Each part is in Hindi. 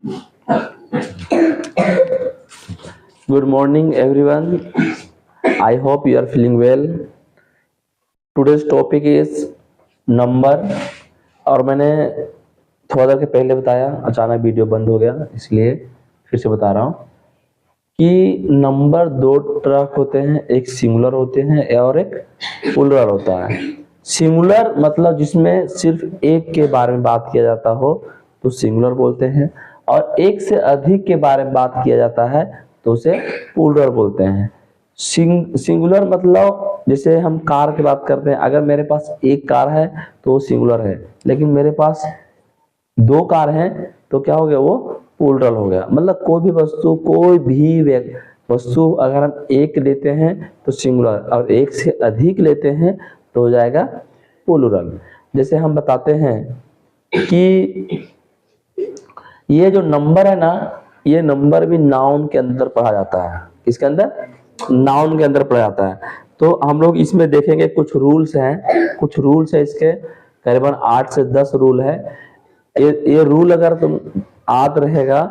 Good morning, everyone. I hope you are feeling well. Today's topic is number. और मैंने थोड़ा देर के पहले बताया, अचानक वीडियो बंद हो गया, इसलिए फिर से बता रहा हूँ कि नंबर दो तरह के होते हैं, एक सिंगुलर होते हैं और एक प्लूरल होता है। सिंगुलर मतलब जिसमें सिर्फ एक के बारे में बात किया जाता हो तो सिंगुलर बोलते हैं, और एक से अधिक के बारे में बात किया जाता है तो उसे प्लूरल बोलते हैं। सिंगुलर मतलब जैसे हम कार की बात करते हैं, अगर मेरे पास एक कार है तो वो सिंगुलर है, लेकिन मेरे पास दो कार हैं तो क्या हो गया, वो प्लूरल हो गया। मतलब कोई भी वस्तु अगर हम एक लेते हैं तो सिंगुलर, और एक से अधिक लेते हैं तो हो जाएगा प्लूरल। जैसे हम बताते हैं कि ये जो नंबर है ना, ये नंबर भी नाउन के अंदर पढ़ा जाता है। इसके अंदर नाउन के अंदर पढ़ा जाता है। तो हम लोग इसमें देखेंगे कुछ रूल्स हैं, कुछ रूल्स है इसके, करीबन 8 से 10 रूल है। ये रूल अगर तुम याद रहेगा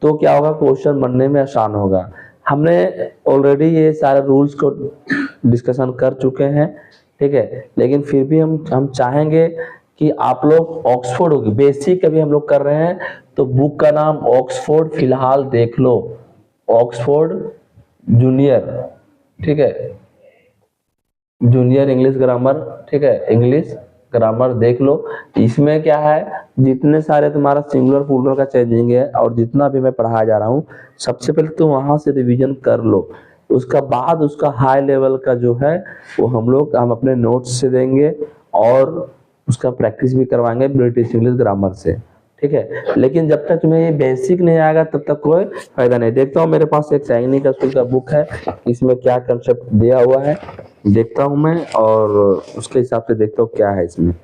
तो क्या होगा, क्वेश्चन बनने में आसान होगा। हमने ऑलरेडी ये सारे रूल्स को डिस्कशन कर चुके हैं, ठीक है, लेकिन फिर भी हम चाहेंगे कि आप लोग ऑक्सफोर्ड होगी बेसिक अभी हम लोग कर रहे हैं, तो बुक का नाम ऑक्सफोर्ड फिलहाल देख लो, ऑक्सफोर्ड जूनियर, ठीक है, जूनियर इंग्लिश ग्रामर, ठीक है, इंग्लिश ग्रामर देख लो। इसमें क्या है, जितने सारे तुम्हारा सिंगुलर प्लूरल का चेंजिंग है और जितना भी मैं पढ़ाया जा रहा हूँ, सबसे पहले तो वहां से रिवीजन कर लो। उसका बाद उसका हाई लेवल का जो है वो हम अपने नोट्स से देंगे और उसका प्रैक्टिस भी करवाएंगे ब्रिटिश इंग्लिश ग्रामर से, ठीक है। लेकिन जब तक तुम्हें ये बेसिक नहीं आएगा तब तक कोई फायदा नहीं। देखता हूँ मेरे पास एक सैनिक स्कूल का बुक है, इसमें क्या कंसेप्ट दिया हुआ है देखता हूँ मैं, और उसके हिसाब से देखता हूँ क्या है इसमें,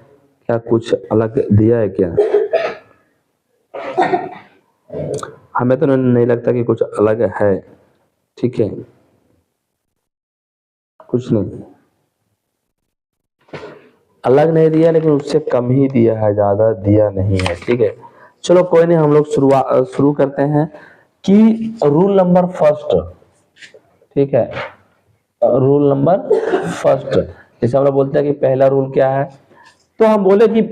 क्या कुछ अलग दिया है क्या। हमें तो नहीं लगता कि कुछ अलग है, ठीक है, कुछ नहीं अलग नहीं दिया, लेकिन उससे कम ही दिया है, ज्यादा दिया नहीं है, ठीक है। चलो कोई नहीं, हम लोग शुरू करते हैं कि रूल नंबर फर्स्ट, ठीक है, रूल नंबर फर्स्ट। जैसे हम लोग बोलते हैं कि पहला रूल क्या है, तो हम बोले कि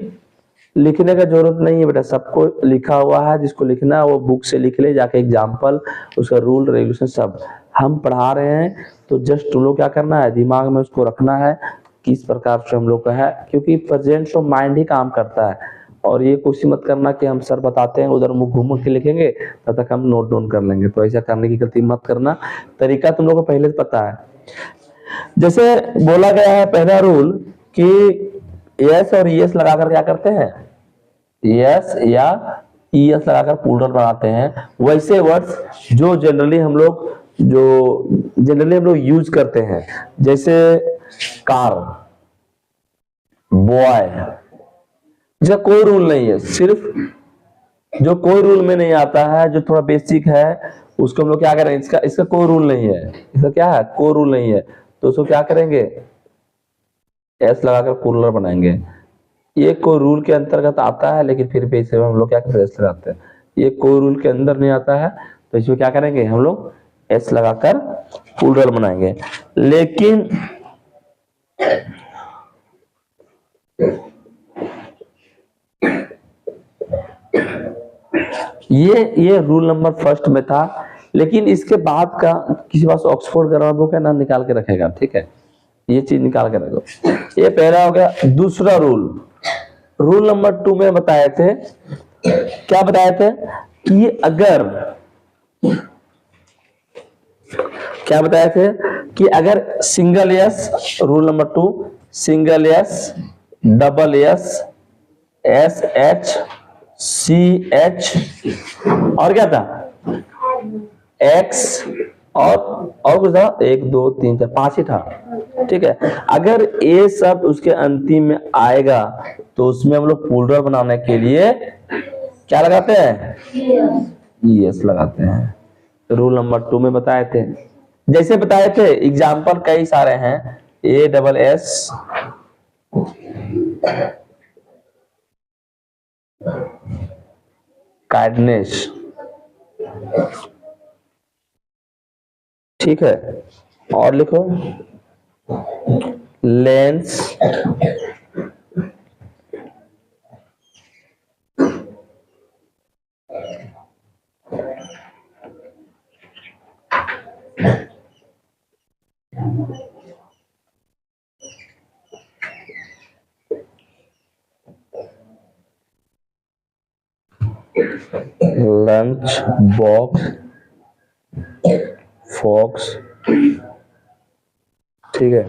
लिखने का जरूरत नहीं है बेटा, सबको लिखा हुआ है, जिसको लिखना है वो बुक से लिख ले जाके, एग्जाम्पल, उसका रूल रेगुलेशन सब हम पढ़ा रहे हैं। तो जस्ट तुम लोग क्या करना है, दिमाग में उसको रखना है किस प्रकार से हम लोग का है, क्योंकि प्रेजेंट तो माइंड ही काम करता है। और ये कोशिश मत करना कि हम सर बताते हैं उधर मुंह घूम के लिखेंगे, तब तक हम नोट डाउन कर लेंगे, तो ऐसा करने की गलती मत करना। तरीका तुम लोग को पहले से पता है। जैसे बोला गया है पहला रूल कि यस और यस लगाकर क्या करते हैं, यस या ईएस लगाकर प्लूरल बनाते हैं। वैसे वर्ड्स जो जनरली हम लोग यूज करते हैं, जैसे कार, बॉय, इसका कोई रूल नहीं है, सिर्फ जो कोई रूल में नहीं आता है, जो थोड़ा बेसिक है, उसको हम लोग क्या करेंगे, इसका कोई रूल नहीं है, इसका क्या है, कोई रूल नहीं है, तो उसको क्या करेंगे, एस लगाकर प्लूरल बनाएंगे। ये कोई रूल के अंतर्गत आता है, लेकिन फिर भी इसे हम लोग क्या करते हैं, एस लगाते हैं। ये कोई रूल के अंदर नहीं आता है, तो इसमें क्या करेंगे, हम लोग एस लगाकर प्लूरल बनाएंगे। लेकिन ये रूल नंबर फर्स्ट में था, लेकिन इसके बाद का किसी पास ऑक्सफोर्ड ग्रामर बुक है ना, निकाल के रखेगा, ठीक है, ये चीज निकाल के रखो। ये पहला हो गया। दूसरा रूल नंबर 2 में बताए थे, क्या बताए थे कि अगर, क्या बताए थे कि अगर single S, rule number 2, single S, double S, S H, C H, और क्या था, एक्स, और कुछ था, 1 2 3 4 5 ही था, ठीक है। अगर ये सब उसके अंतिम में आएगा तो उसमें हम लोग प्लूरल बनाने के लिए क्या लगाते हैं, यस लगाते हैं। रूल नंबर 2 में बताए थे, जैसे बताए थे, एग्जाम्पल कई सारे हैं, ए डबल एस, काइंडनेस, ठीक है, और लिखो लेंस लंच बॉक्स फॉक्स, ठीक है।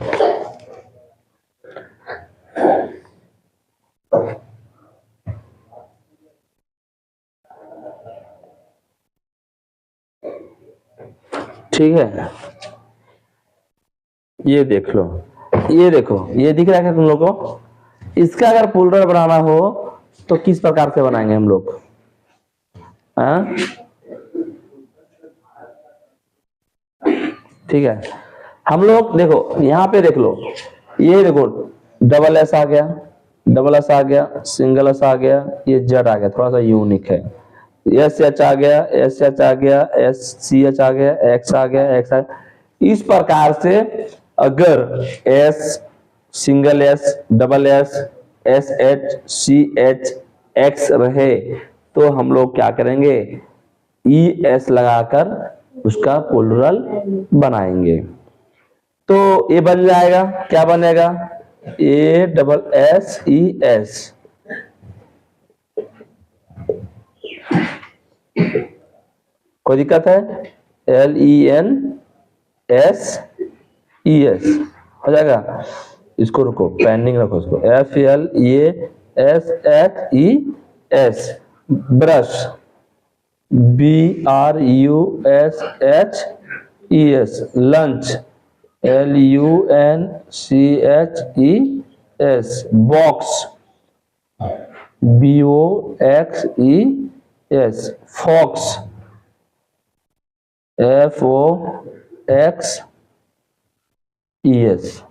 ठीक है, ये देख लो, ये देखो, ये दिख रहा है तुम लोगों को? इसका अगर पोलर बनाना हो तो किस प्रकार से बनाएंगे हम लोग? हाँ, ठीक है, हम लोग देखो यहाँ पे देख लो, ये देखो डबल एस आ गया, डबल एस आ गया, सिंगल एस आ गया, ये जेड आ गया, थोड़ा सा यूनिक है। एस एच आ गया, एस एच आ गया, एस सी एच आ गया, एक्स आ गया, एक्स आ गया। इस प्रकार से अगर S, single S, double S, S H, C H, X रहे तो हम लोग क्या करेंगे? ई एस लगाकर उसका प्लूरल बनाएंगे। तो ये बन जाएगा, क्या बनेगा? A double S E S. कोई दिक्कत है? L E N S E S हो जाएगा। इसको रुको, पेंडिंग रखो इसको। F L A S H E S. Brush, B R U S H E S. Lunch, L U N C H E S. Box, B O X E S. Fox, F O X E S,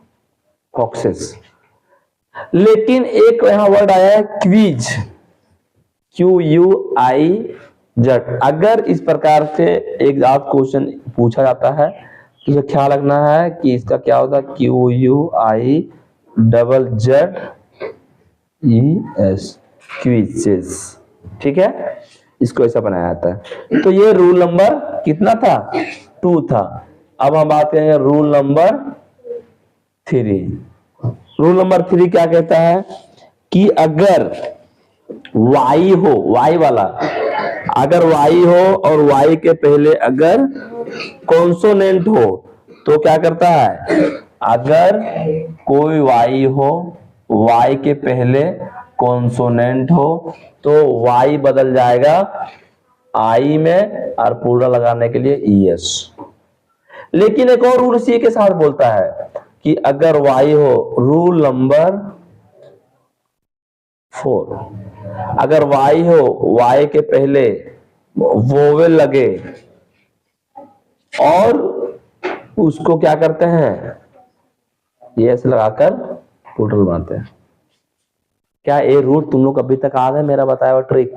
foxes. लेकिन एक यहां वर्ड आया है quiz, Q you I Z. अगर इस प्रकार से एक आध क्वेश्चन पूछा जाता है तो इसे ख्याल रखना है कि इसका क्या होता है? Q U I double Z E S, quizzes. ठीक है, इसको ऐसा बनाया जाता है। तो ये रूल नंबर कितना था? 2 था। अब हम बात करेंगे रूल नंबर 3। रूल नंबर 3 क्या कहता है कि अगर y हो, y वाला, अगर y हो और y के पहले अगर कॉन्सोनेंट हो तो क्या करता है? अगर कोई y हो, y के पहले कॉन्सोनेंट हो तो y बदल जाएगा I में और पूरा लगाने के लिए es। लेकिन एक और रूल सी के साथ बोलता है कि अगर y हो, रूल नंबर 4, अगर y हो, y के पहले वोवेल लगे और उसको क्या करते हैं? यस लगाकर टोटल बनाते हैं। क्या ये रूल तुम लोग अभी तक याद है मेरा बताया हुआ ट्रिक?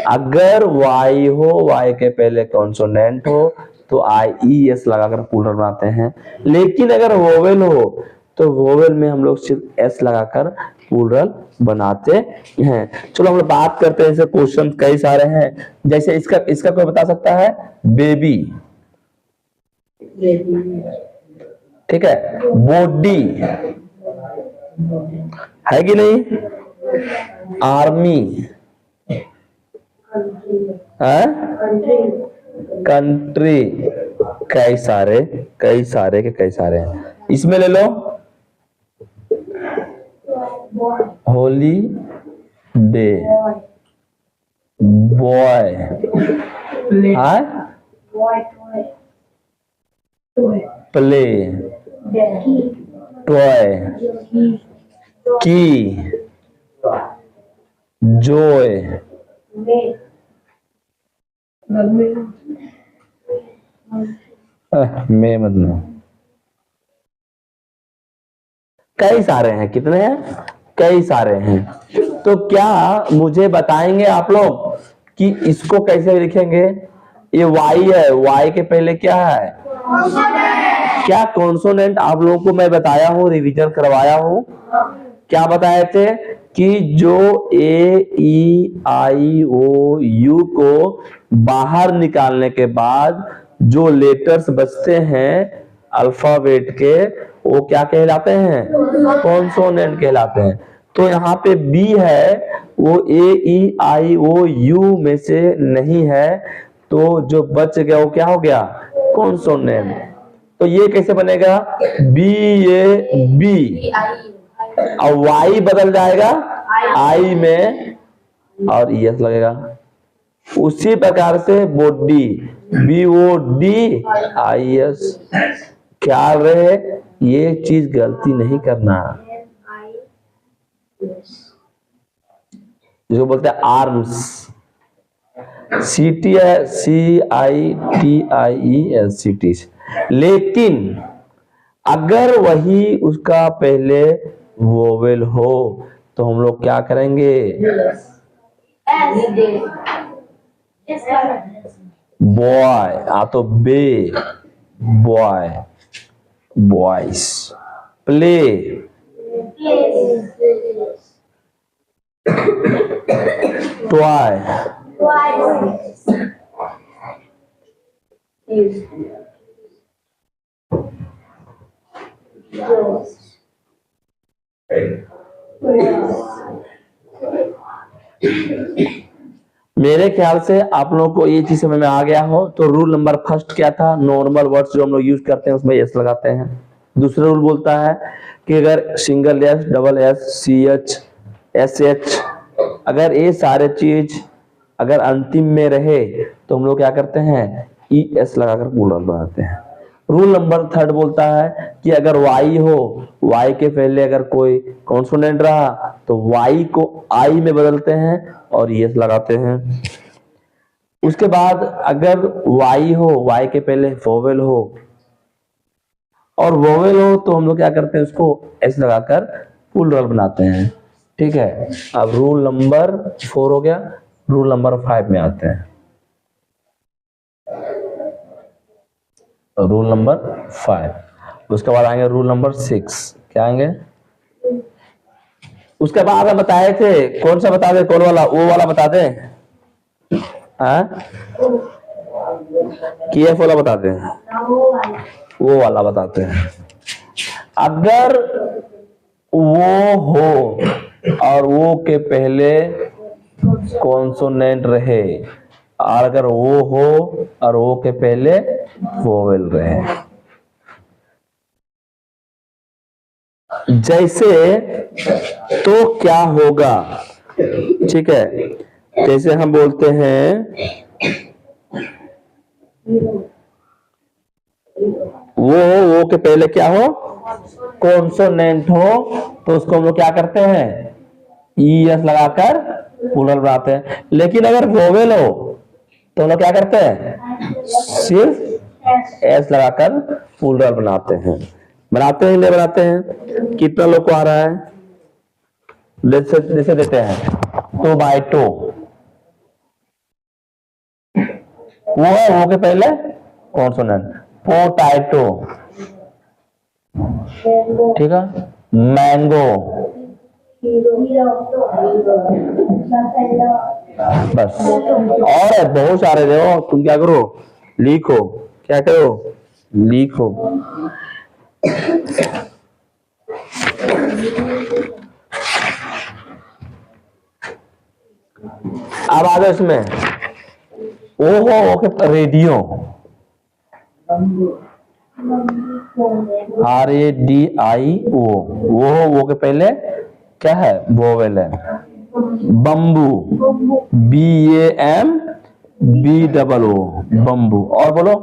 अगर y हो, y के पहले कॉन्सोनेंट हो तो आई ई एस लगाकर प्लूरल बनाते हैं। लेकिन अगर वोवेल हो तो वोवेल में हम लोग सिर्फ एस लगाकर प्लूरल बनाते हैं। चलो हम लोग बात करते हैं, ऐसे क्वेश्चन कई सारे हैं। जैसे इसका कोई बता सकता है? बेबी, ठीक है। बॉडी है कि नहीं? आर्मी है, कंट्री, कई सारे हैं। इसमें ले लो holiday, boy, play, toy, key, joy, मैं मतलब कई सारे हैं। कितने हैं? कई सारे हैं। तो क्या मुझे बताएंगे आप लोग कि इसको कैसे लिखेंगे? ये वाई है, वाई के पहले क्या है, क्या कॉन्सोनेंट आप लोगों को मैं बताया हूँ, रिवीजन करवाया हूँ। क्या बताए थे कि जो ए ई आई ओ यू को बाहर निकालने के बाद जो लेटर्स बचते हैं अल्फाबेट के, वो क्या कहलाते हैं, कॉन्सोनेंट कहलाते हैं। तो यहाँ पे बी है, वो ए ई आई ओ यू में से नहीं है, तो जो बच गया वो क्या हो गया, कॉन्सोनेंट। तो ये कैसे बनेगा, बी ए बी, और वाई बदल जाएगा आई में और यस लगेगा। उसी प्रकार से body, B O D I S. ख्याल रहे ये चीज गलती नहीं करना, जिसको बोलते हैं आर्म्स, सी टी है, सी I T I E S, सी। लेकिन अगर वही उसका पहले वोवेल हो तो हम लोग क्या करेंगे, बॉय, तो बे, बॉय, बॉयस, प्ले, टॉय, मेरे ख्याल से आप लोगों को ये चीज समझ में आ गया हो। तो रूल नंबर फर्स्ट क्या था, नॉर्मल वर्ड्स जो हम लोग यूज करते हैं उसमें एस लगाते हैं। दूसरा रूल बोलता है कि अगर single S, double S, C H, S H, अगर ये सारे चीज अगर अंतिम में रहे तो हम लोग क्या करते हैं, ई एस लगाकर प्लूरल बनाते हैं। रूल नंबर थर्ड बोलता है कि अगर वाई हो, वाई के पहले अगर कोई कॉन्सोनेंट रहा तो वाई को आई में बदलते हैं और यस लगाते हैं। उसके बाद अगर वाई हो, वाई के पहले वोवेल हो और वोवेल हो तो हम लोग क्या करते हैं, उसको एस लगाकर प्लूरल बनाते हैं। ठीक है, अब रूल नंबर 4 हो गया। रूल नंबर 5 में आते हैं। रूल नंबर 5, उसके बाद आएंगे रूल नंबर 6। क्या आएंगे, उसके बाद हम बताए थे, कौन सा बता दे, कौन वाला, वो वाला बता दे, कि एफ वाला बता दे, वो वाला बताते हैं। अगर वो हो और वो के पहले कॉन्सोनेंट रहे, और अगर वो हो और वो के पहले वोवेल रहे, जैसे, तो क्या होगा। ठीक है, जैसे हम बोलते हैं वो के पहले क्या हो, कॉन्सोनेंट हो, तो उसको हम लोग क्या करते हैं, ई एस लगाकर प्लूरल बनाते हैं। लेकिन अगर वोवेल हो तो हम लोग क्या करते हैं, सिर्फ एस लगाकर प्लूरल बनाते हैं। बनाते हैं, नहीं बनाते हैं। कितना लोग को आ रहा है, जैसे देते हैं 2 बाय 2, वो है वो के पहले कॉन्सोनेंट, पोटैटो, ठीक है, मैंगो, बस। और है बहुत सारे, देखो तुम क्या करो, लिखो, क्या करो, लिखो। अब आ जाओ इसमें, ओके, रेडियो, RADIO, वो के पहले क्या है, वोवेल है। Bamboo, BAMBOO, bamboo. और बोलो,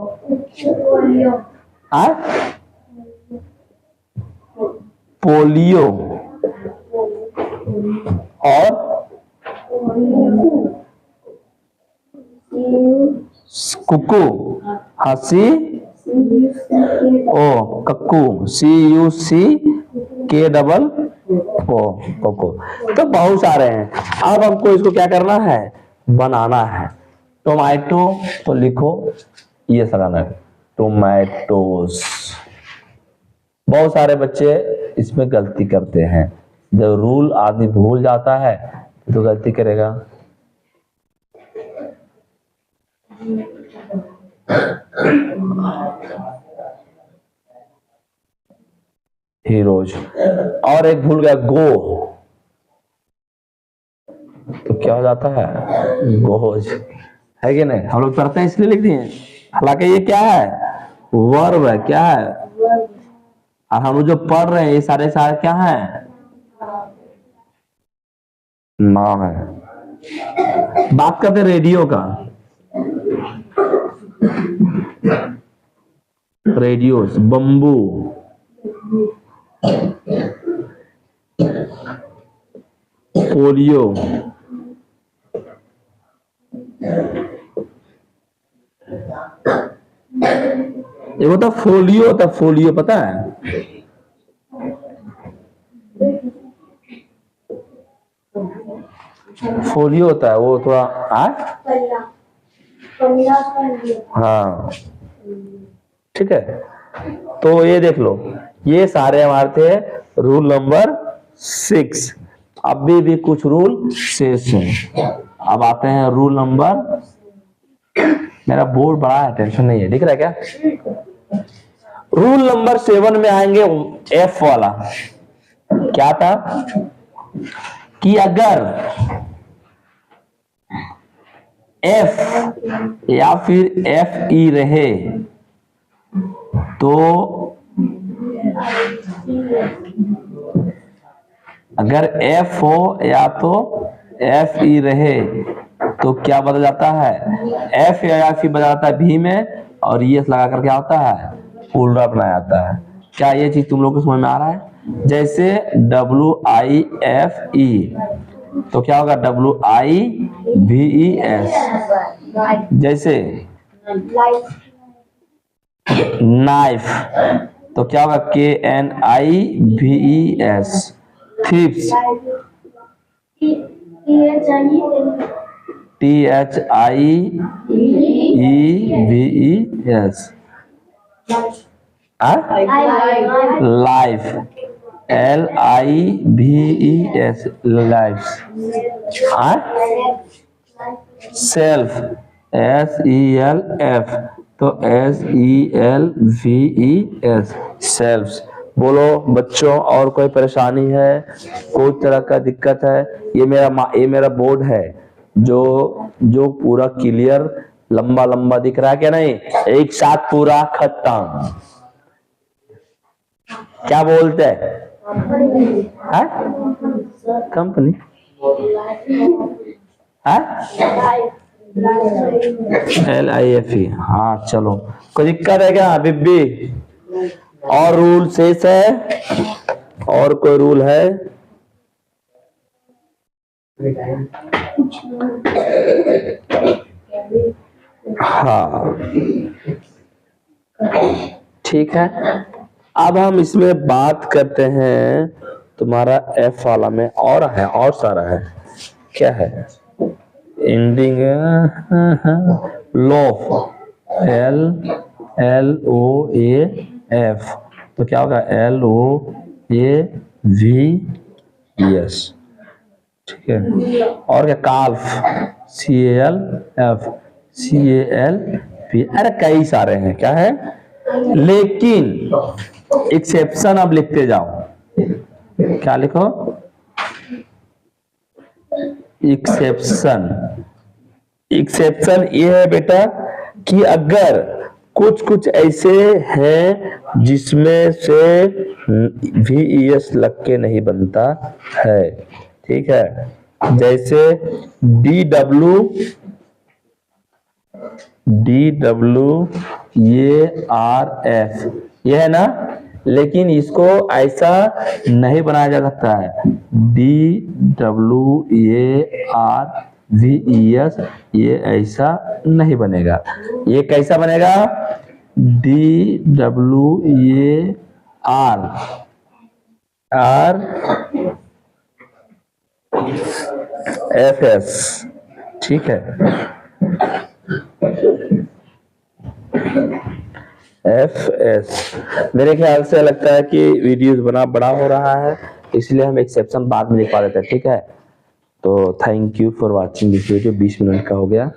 पोलियो, और कुकू, हंसी, कक्कू, CUCKOO, कोको। तो बहुत सारे हैं। अब हमको इसको क्या करना है, बनाना है। टोमेटो तो लिखो ये सलाना है टोमेटोस। बहुत सारे बच्चे इसमें गलती करते हैं, जब रूल आदमी भूल जाता है तो गलती करेगा। हीरोज। और एक भूल गया गो, तो क्या हो जाता है गोज, है कि नहीं? हम लोग पढ़ते हैं इसलिए लिख दिए, हालांकि ये क्या है वर्ब है, क्या है, और हम लोग जो पढ़ रहे हैं ये सारे सारे क्या है नाम है। बात करते हैं रेडियो का। रेडियोस, बम्बू, पोलियो, ये होता फोलियो, होता फोलियो, पता है? फोलियो होता है वो थोड़ा हाँ ठीक है। तो ये देख लो, ये सारे हमारे थे रूल नंबर 6। अभी भी कुछ रूल शेष है। अब आते हैं रूल नंबर, मेरा बोर्ड बड़ा है, टेंशन नहीं है, दिख रहा है क्या? रूल नंबर 7 में आएंगे एफ वाला। क्या था कि अगर एफ या फिर एफ ई रहे तो अगर एफ हो या तो एफ ई रहे तो क्या बदल जाता है, एफ या एफ ई बदल जाता है भी में, और ये लगा कर क्या होता है उल्टा बनाया जाता है। क्या ये चीज तुम लोग को समझ में आ रहा है? जैसे WIFE तो क्या होगा WIVES, जैसे नाइफ तो क्या होगा KNIVES, thieves THIEVES, life LIVES, life, self SELF तो SELVES, सेल्फ्स। बोलो बच्चों, और कोई परेशानी है, कोई तरह का दिक्कत है? ये मेरा बोर्ड है जो पूरा क्लियर लंबा लंबा दिख रहा है क्या नहीं? एक साथ पूरा खत्म। क्या बोलते हैं कंपनी LIFE। हाँ चलो, कोई दिक्कत है क्या बिब्बी? और रूल शेष है? और कोई रूल है? हाँ ठीक है। अब हम इसमें बात करते हैं तुम्हारा एफ वाला में, और है और सारा है। क्या है? एंडिंग लोफ, LOAF तो क्या होगा LOAVES, ठीक है। और क्या काल्फ, CALF, अरे कई सारे हैं, क्या है, लेकिन एक्सेप्शन अब लिखते जाओ। क्या लिखो? एक्सेप्शन ये है बेटा कि अगर कुछ कुछ ऐसे हैं जिसमें से VES लग के नहीं बनता है, ठीक है। जैसे DWARF ये है ना, लेकिन इसको ऐसा नहीं बनाया जा सकता है। DWARVES ये ऐसा नहीं बनेगा। ये कैसा बनेगा? DWARFS, ठीक है। F S. मेरे ख्याल से लगता है कि वीडियोस बना बड़ा हो रहा है, इसलिए हम एक्सेप्शन बाद में लिखवा देते हैं, ठीक है। तो thank you for watching this video. 20 minute का हो गया।